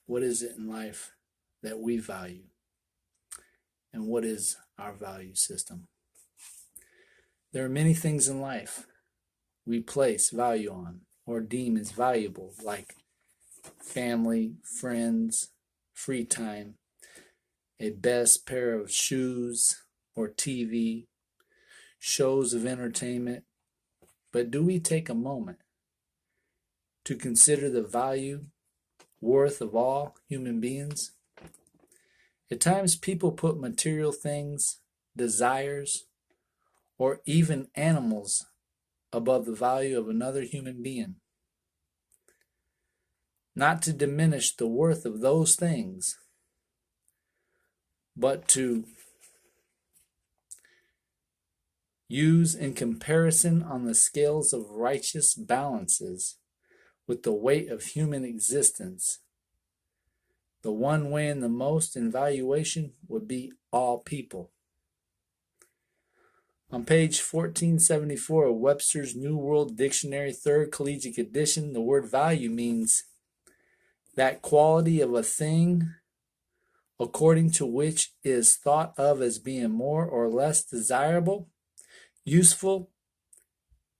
What is it in life that we value? And what is our value system? There are many things in life we place value on or deem as valuable, like family, friends, free time, a best pair of shoes or TV, shows of entertainment. But do we take a moment to consider the value, worth of all human beings? At times, people put material things, desires, or even animals above the value of another human being. Not to diminish the worth of those things, but to use in comparison on the scales of righteous balances with the weight of human existence. The one weighing the most in valuation would be all people. On page 1474 of Webster's New World Dictionary, 3rd Collegiate Edition, the word value means that quality of a thing according to which is thought of as being more or less desirable, useful,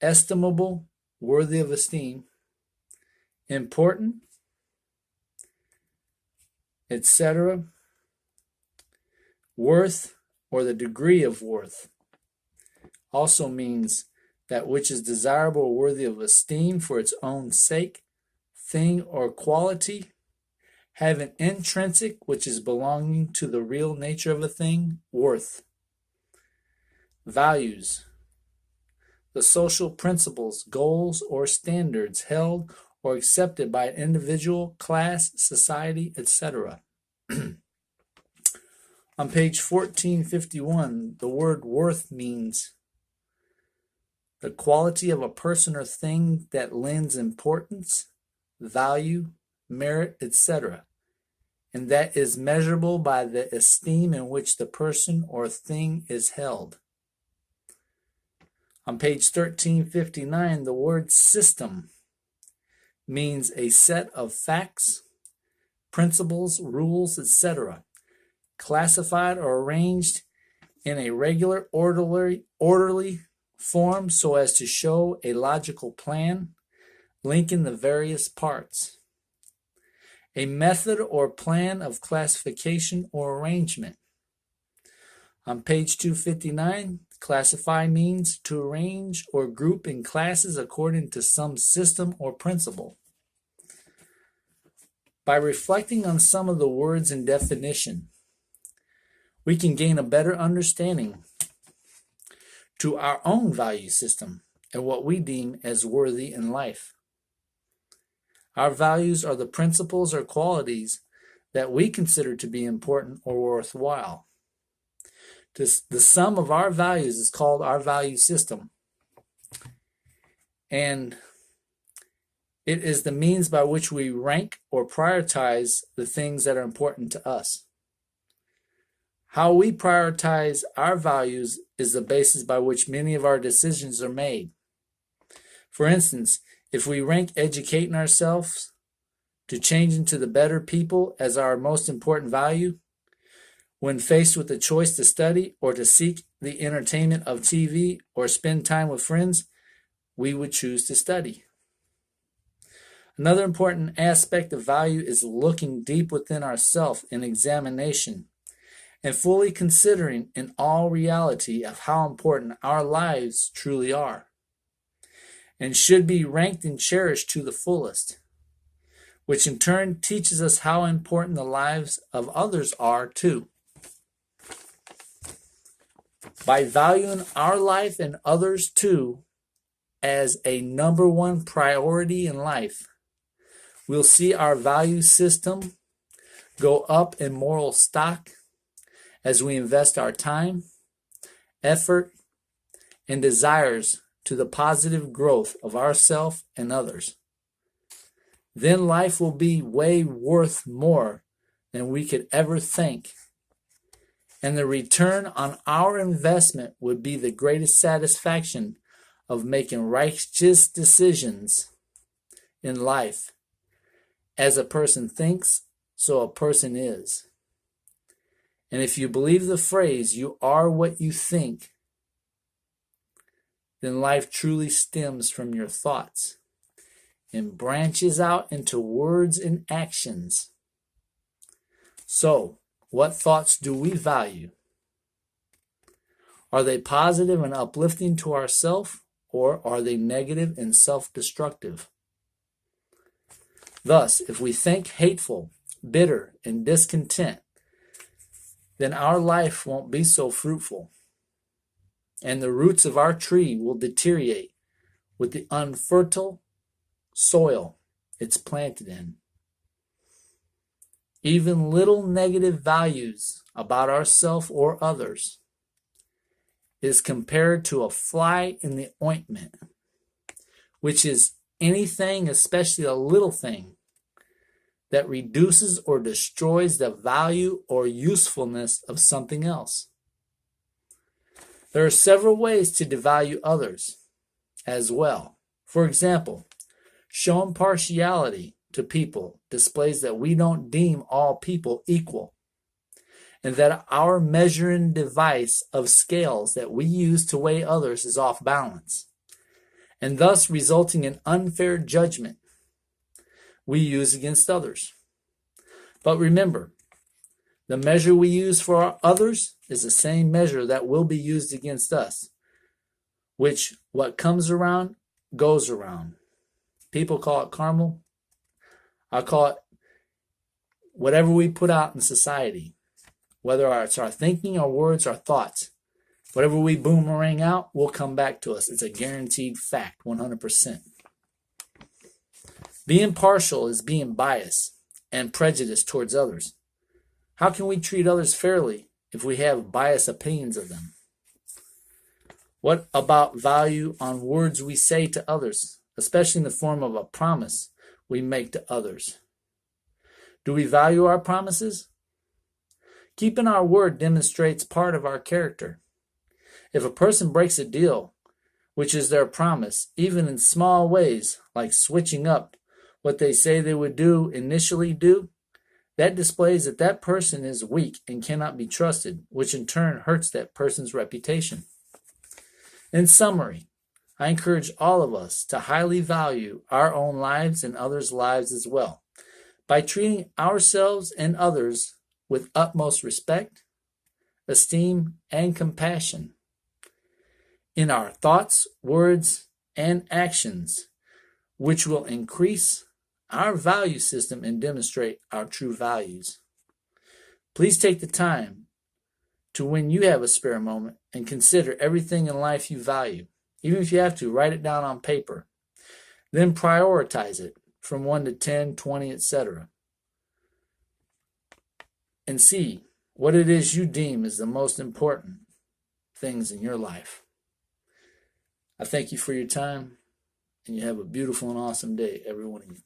estimable, worthy of esteem, important, etc. Worth, or the degree of worth, also means that which is desirable or worthy of esteem for its own sake, thing or quality, have an intrinsic, which is belonging to the real nature of a thing, worth. Values, the social principles, goals, or standards held or accepted by an individual, class, society, etc. On page 1451, the word worth means the quality of a person or thing that lends importance, value, merit, etc., and that is measurable by the esteem in which the person or thing is held. On page 1359, the word system means a set of facts, principles, rules, etc., classified or arranged in a regular, orderly form so as to show a logical plan, linking the various parts. A method or plan of classification or arrangement. On page 259, classify means to arrange or group in classes according to some system or principle. By reflecting on some of the words and definition, we can gain a better understanding to our own value system and what we deem as worthy in life. Our values are the principles or qualities that we consider to be important or worthwhile. The sum of our values is called our value system, and it is the means by which we rank or prioritize the things that are important to us. How we prioritize our values is the basis by which many of our decisions are made. For instance, if we rank educating ourselves to change into the better people as our most important value, when faced with the choice to study or to seek the entertainment of TV or spend time with friends, we would choose to study. Another important aspect of value is looking deep within ourselves in examination and fully considering in all reality of how important our lives truly are, and should be ranked and cherished to the fullest, which in turn teaches us how important the lives of others are too. By valuing our life and others too as a number one priority in life, we'll see our value system go up in moral stock as we invest our time, effort, and desires to the positive growth of ourselves and others. Then life will be way worth more than we could ever think, and the return on our investment would be the greatest satisfaction of making righteous decisions in life as a person thinks, so a person is. And if you believe the phrase, you are what you think, then life truly stems from your thoughts and branches out into words and actions. So, what thoughts do we value? Are they positive and uplifting to ourselves, or are they negative and self-destructive? Thus, if we think hateful, bitter, and discontent, then our life won't be so fruitful, and the roots of our tree will deteriorate with the unfertile soil it's planted in. Even little negative values about ourselves or others is compared to a fly in the ointment, which is anything, especially a little thing, that reduces or destroys the value or usefulness of something else. There are several ways to devalue others as well. For example, showing partiality to people displays that we don't deem all people equal, and that our measuring device of scales that we use to weigh others is off balance, and thus resulting in unfair judgment we use against others. But remember, the measure we use for others is the same measure that will be used against us, which what comes around goes around. People call it karma. I call it whatever we put out in society, whether it's our thinking, our words, our thoughts. Whatever we boomerang out will come back to us. It's a guaranteed fact, 100%. Being partial is being biased and prejudiced towards others. How can we treat others fairly if we have biased opinions of them? What about value on words we say to others, especially in the form of a promise we make to others? Do we value our promises? Keeping our word demonstrates part of our character. If a person breaks a deal, which is their promise, even in small ways, like switching up what they say they would initially do, that displays that that person is weak and cannot be trusted, which in turn hurts that person's reputation. In summary, I encourage all of us to highly value our own lives and others' lives as well, by treating ourselves and others with utmost respect, esteem, and compassion in our thoughts, words, and actions, which will increase our value system and demonstrate our true values. Please take the time to, when you have a spare moment, and consider everything in life you value. Even if you have to, write it down on paper. Then prioritize it from 1 to 10, 20, etc. And see what it is you deem is the most important things in your life. I thank you for your time, and you have a beautiful and awesome day, every one of you.